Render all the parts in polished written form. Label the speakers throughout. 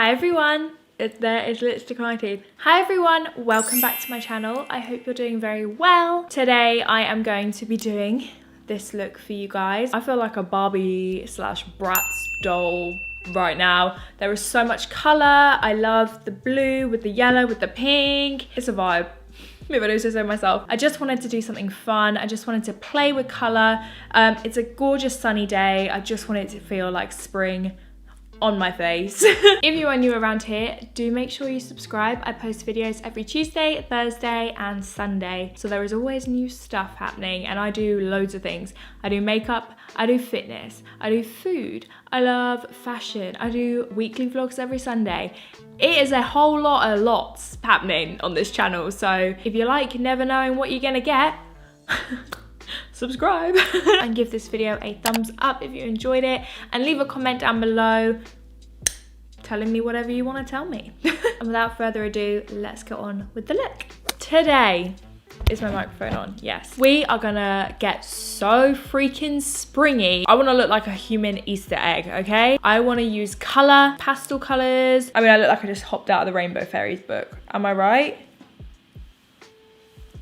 Speaker 1: Hi everyone, it's lipstick on my teeth. Hi everyone, welcome back to my channel. I hope you're doing very well. Today I am going to be doing this look for you guys. I feel like a Barbie slash Bratz doll right now. There is so much color. I love the blue with the yellow with the pink. It's a vibe. Maybe I do say so myself. I just wanted to do something fun. I just wanted to play with color. It's a gorgeous sunny day. I just wanted to feel like spring on my face. If you are new around here, do make sure you subscribe. I post videos every Tuesday, Thursday and Sunday. So there is always new stuff happening and I do loads of things. I do makeup, I do fitness, I do food, I love fashion, I do weekly vlogs every Sunday. It is a whole lot of lots happening on this channel. So if you like never knowing what you're gonna get, subscribe and give this video a thumbs up if you enjoyed it, and leave a comment down below telling me whatever you want to tell me. And without further ado, let's get on with the look. Today, is my microphone on? Yes. We are gonna get so freaking springy. I want to look like a human Easter egg, okay? I want to use color, pastel colors. I mean, I look like I just hopped out of the Rainbow Fairies book. Am I right?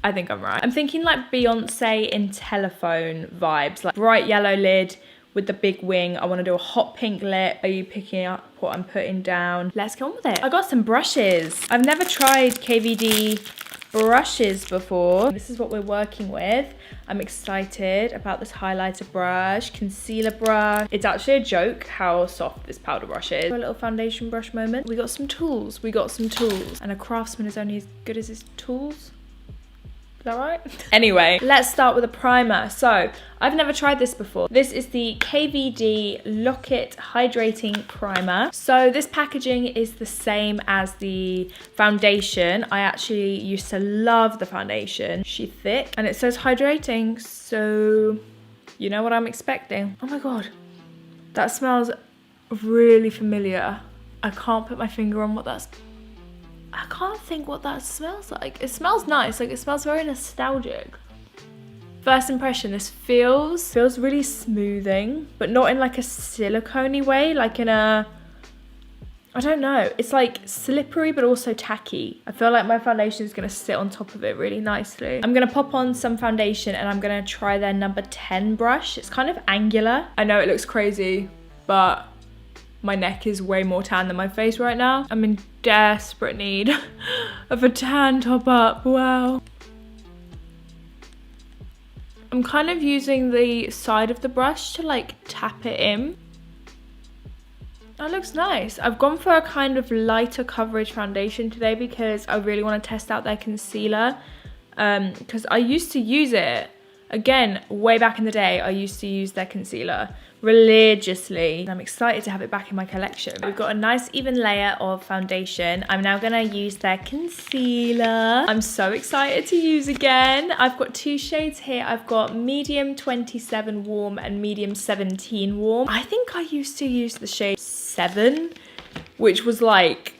Speaker 1: I think I'm right. I'm thinking like Beyonce in Telephone vibes, like bright yellow lid with the big wing. I want to do a hot pink lip. Are you picking up what I'm putting down? Let's get on with it. I got some brushes. I've never tried KVD brushes before. This is what we're working with. I'm excited about this highlighter brush, concealer brush. It's actually a joke how soft this powder brush is. A little foundation brush moment. We got some tools. And a craftsman is only as good as his tools. Is that right? Anyway, let's start with a primer. So I've never tried this before. This is the KVD Lookit Hydrating Primer. So this packaging is the same as the foundation. I actually used to love the foundation. She's thick and it says hydrating, so you know what I'm expecting. Oh my god, that smells really familiar. I can't put my finger on what that's. I can't think what that smells like. It smells nice, like it smells very nostalgic. First impression, this feels really smoothing, but not in like a silicone-y way, like in a, I don't know. It's like slippery, but also tacky. I feel like my foundation is gonna sit on top of it really nicely. I'm gonna pop on some foundation and I'm gonna try their number 10 brush. It's kind of angular. I know it looks crazy, but my neck is way more tan than my face right now. I'm in desperate need of a tan top up, wow. I'm kind of using the side of the brush to like tap it in. That looks nice. I've gone for a kind of lighter coverage foundation today because I really want to test out their concealer. Because I used to use it, again, way back in the day, I used to use their concealer religiously. I'm excited to have it back in my collection. We've got a nice even layer of foundation. I'm now gonna use their concealer. I'm so excited to use again. I've got two shades here. I've got medium 27 warm and medium 17 warm. I think I used to use the shade 7, which was like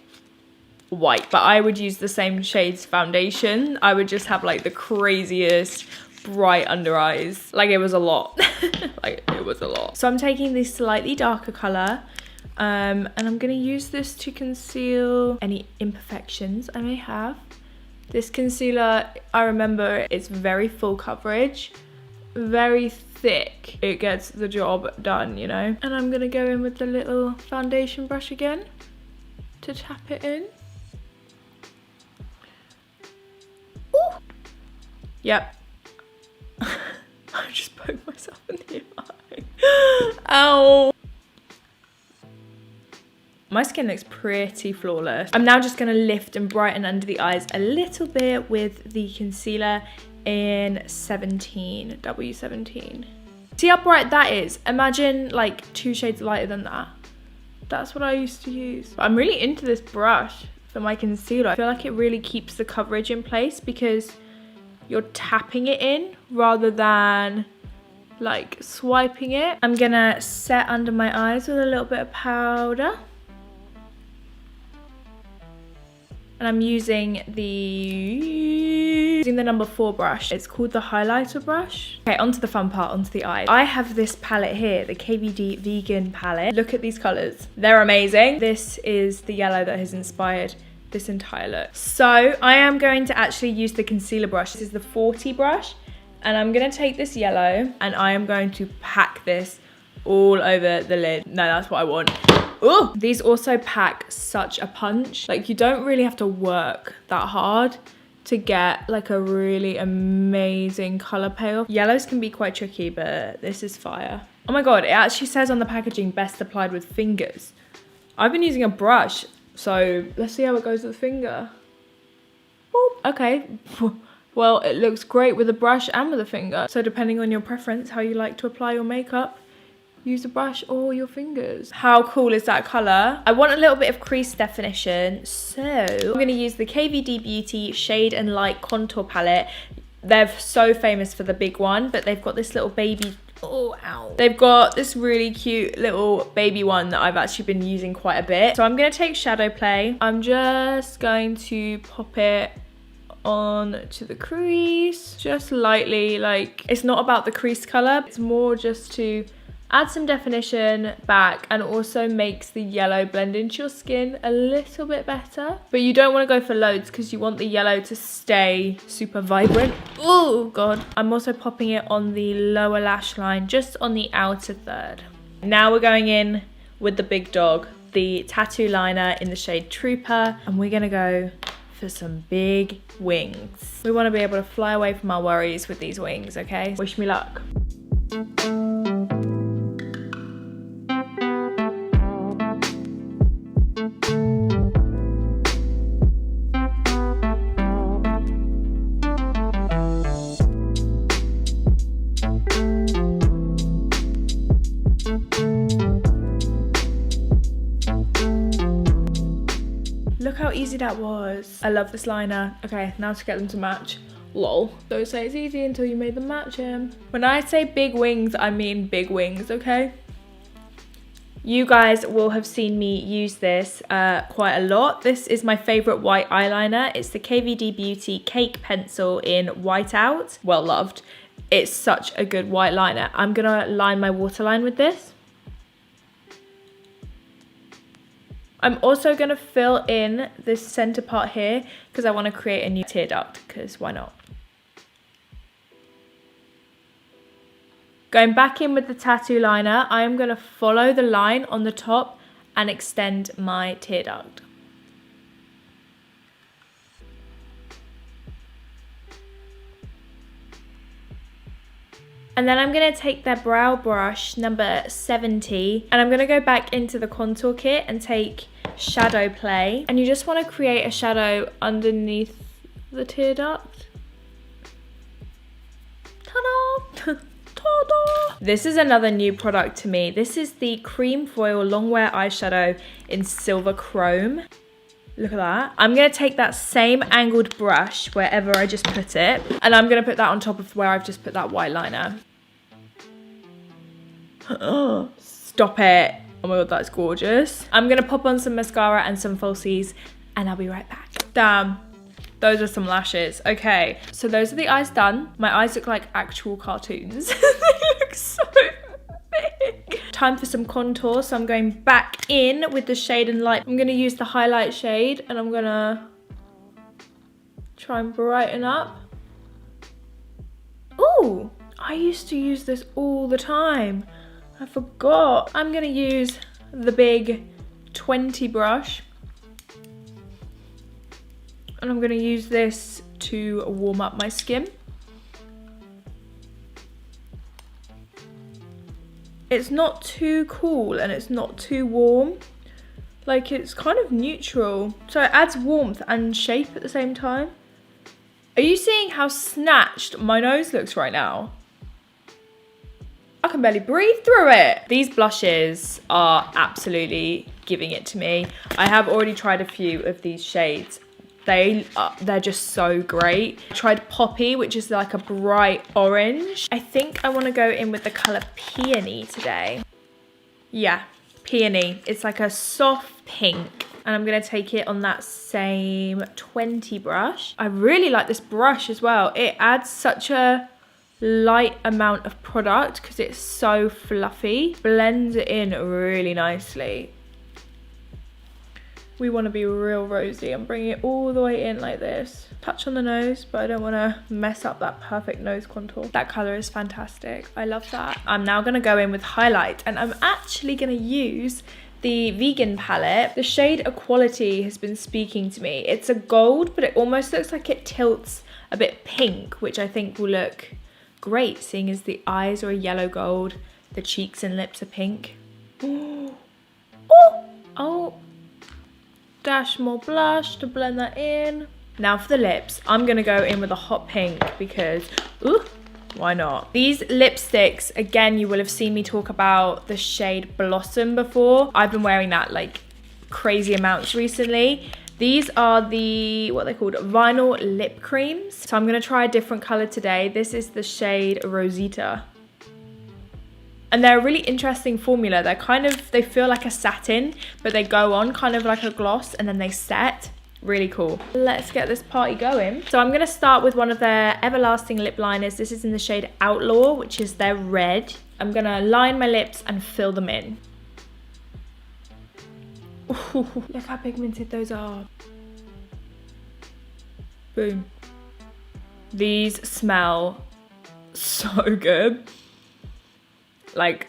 Speaker 1: white, but I would use the same shade's foundation. I would just have like the craziest bright under eyes. Like it was a lot. Like it was a lot. So I'm taking this slightly darker color and I'm gonna use this to conceal any imperfections I may have. This concealer, I remember, it's very full coverage, very thick. It gets the job done, you know? And I'm gonna go in with the little foundation brush again to tap it in. Ooh. Yep. I just poked myself in the eye. Ow. My skin looks pretty flawless. I'm now just gonna lift and brighten under the eyes a little bit with the concealer in W17. See how bright that is? Imagine like 2 shades lighter than that. That's what I used to use. But I'm really into this brush for my concealer. I feel like it really keeps the coverage in place because you're tapping it in rather than like swiping it. I'm gonna set under my eyes with a little bit of powder. And I'm using the Using the number 4 brush. It's called the highlighter brush. Okay, onto the fun part, onto the eyes. I have this palette here, the KVD vegan palette. Look at these colors. They're amazing. This is the yellow that has inspired this entire look. So I am going to actually use the concealer brush. This is the 40 brush. And I'm gonna take this yellow and I am going to pack this all over the lid. No, that's what I want. Ooh! These also pack such a punch. Like, you don't really have to work that hard to get like a really amazing color payoff. Yellows can be quite tricky, but this is fire. Oh my God, it actually says on the packaging, best applied with fingers. I've been using a brush, so let's see how it goes with the finger. Boop. Okay. Well, it looks great with a brush and with a finger. So depending on your preference, how you like to apply your makeup, use a brush or your fingers. How cool is that color? I want a little bit of crease definition, so I'm gonna use the KVD Beauty Shade and Light Contour Palette. They're so famous for the big one, but they've got this little baby, oh, ow. They've got this really cute little baby one that I've actually been using quite a bit. So I'm gonna take Shadow Play. I'm just going to pop it on to the crease, just lightly. Like, it's not about the crease color, it's more just to add some definition back, and also makes the yellow blend into your skin a little bit better. But you don't want to go for loads because you want the yellow to stay super vibrant. Oh God. I'm also popping it on the lower lash line, just on the outer third. Now we're going in with the big dog, the tattoo liner in the shade Trooper, and we're gonna go for some big wings. We want to be able to fly away from our worries with these wings, okay? Wish me luck. Look how easy that was. I love this liner. Okay, now to get them to match. Lol. Don't say it's easy until you made them match him. When I say big wings, I mean big wings, okay? You guys will have seen me use this quite a lot. This is my favorite white eyeliner. It's the KVD Beauty Cake Pencil in Whiteout. Well loved. It's such a good white liner. I'm gonna line my waterline with this. I'm also going to fill in this center part here because I want to create a new tear duct, because why not? Going back in with the tattoo liner, I am going to follow the line on the top and extend my tear duct. And then I'm going to take their brow brush, number 70, and I'm going to go back into the contour kit and take Shadow Play. And you just want to create a shadow underneath the tear duct. Ta-da! Ta-da! This is another new product to me. This is the Cream Foil Longwear Eyeshadow in Silver Chrome. Look at that. I'm going to take that same angled brush wherever I just put it, and I'm going to put that on top of where I've just put that white liner. Stop it. Oh my God, that's gorgeous. I'm going to pop on some mascara and some falsies, and I'll be right back. Damn. Those are some lashes. Okay, so those are the eyes done. My eyes look like actual cartoons. They look so big. Time for some contour, so I'm going back in with the Shade and Light. I'm going to use the highlight shade, and I'm going to try and brighten up. Ooh, I used to use this all the time. I forgot. I'm going to use the big 20 brush. And I'm going to use this to warm up my skin. It's not too cool and it's not too warm. Like, it's kind of neutral. So it adds warmth and shape at the same time. Are you seeing how snatched my nose looks right now? I can barely breathe through it. These blushes are absolutely giving it to me. I have already tried a few of these shades. They're just so great. I tried Poppy, which is like a bright orange. I think I want to go in with the color Peony today. Yeah, Peony. It's like a soft pink. And I'm gonna take it on that same 20 brush. I really like this brush as well. It adds such a light amount of product because it's so fluffy. Blends it in really nicely. We want to be real rosy. I'm bringing it all the way in like this. Touch on the nose, but I don't want to mess up that perfect nose contour. That color is fantastic. I love that. I'm now going to go in with highlight, and I'm actually going to use the vegan palette. The shade Equality has been speaking to me. It's a gold, but it almost looks like it tilts a bit pink, which I think will look great, seeing as the eyes are a yellow gold, the cheeks and lips are pink. Oh. Dash more blush to blend that in. Now for the lips, I'm gonna go in with a hot pink because, why not? These lipsticks, again, you will have seen me talk about the shade Blossom before. I've been wearing that like crazy amounts recently. These are the, what they're called, vinyl lip creams. So I'm gonna try a different color today. This is the shade Rosita. And they're a really interesting formula. They're kind of, they feel like a satin, but they go on kind of like a gloss and then they set. Really cool. Let's get this party going. So I'm gonna start with one of their Everlasting lip liners. This is in the shade Outlaw, which is their red. I'm gonna line my lips and fill them in. Ooh, look how pigmented those are. Boom. These smell so good. Like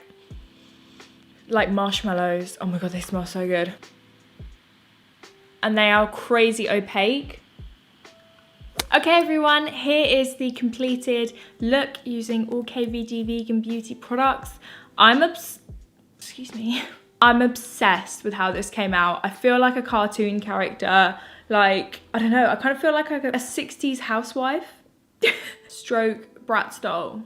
Speaker 1: marshmallows. Oh my god, they smell so good. And they are crazy opaque. Okay everyone, here is the completed look using all KVD vegan beauty products. I'm obsessed with how this came out. I feel like a cartoon character. Like, I don't know, I kind of feel like a 60s housewife. Stroke Bratz doll.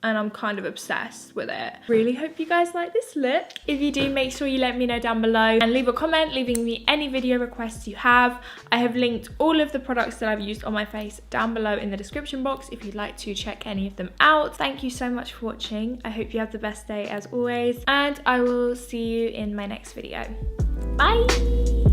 Speaker 1: And I'm kind of obsessed with it. Really hope you guys like this look. If you do, make sure you let me know down below and leave a comment, leaving me any video requests you have. I have linked all of the products that I've used on my face down below in the description box if you'd like to check any of them out. Thank you so much for watching. I hope you have the best day as always, and I will see you in my next video. Bye.